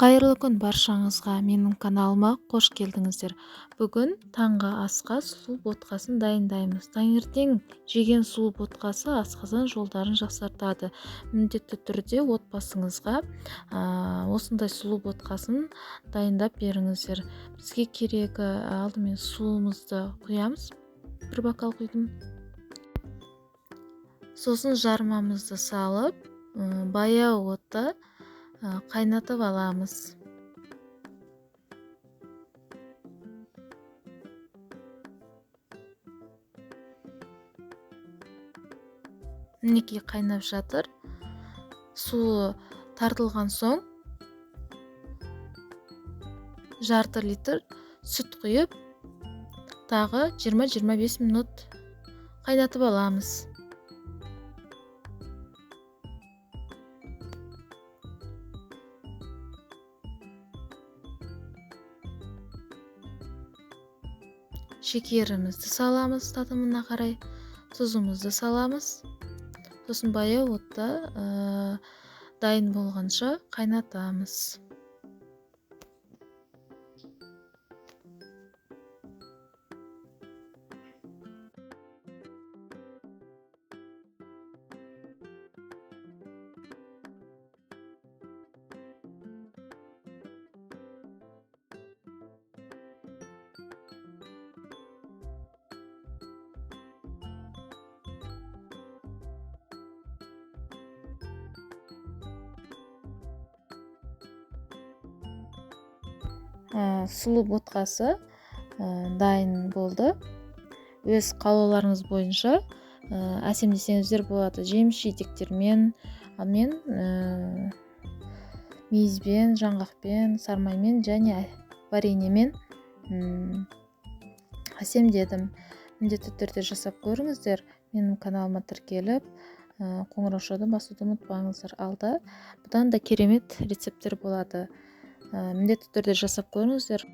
Қайырлы күн баршаңызға, менің каналыма қош келдіңіздер. Бүгін таңғы асқа сұлу ботқасын дайындаймыз. Таңертең жеген сұлу ботқасы асқазан жолдарын жақсартады. Міндетті түрде отбасыңызға осындай сұлу ботқасын дайындап беріңіздер. Бізге керегі алдымен суымызды құямыз. Бір бокал құйдым. Сосын жармамызды салып, баяу отта қайнатып аламыз. Мінекей қайнап жатыр. Суы тартылған соң жарты литр сүт құйып, тағы 20-25 минут қайнатып аламыз. Шекерімізді саламыз татымына қарай, тұзымызды саламыз. Сосын баяу отта дайын болғанша қайнатамыз. Сұлу ботқасы дайын болды. Өз қалауларыңыз бойынша әсемдесеңіздер болады. Жеміс жидектермен, мен мейізбен, жаңғақпен, сармаймен және вареньемен әсемдедім. Міндетті түрде жасап көріңіздер. Менің каналыма тіркеліп, қоңыраушаны басуды ұмытпаңыздар. Алда бұдан да керемет рецепттер болады. Міндетті түрде жасап көріңіздер.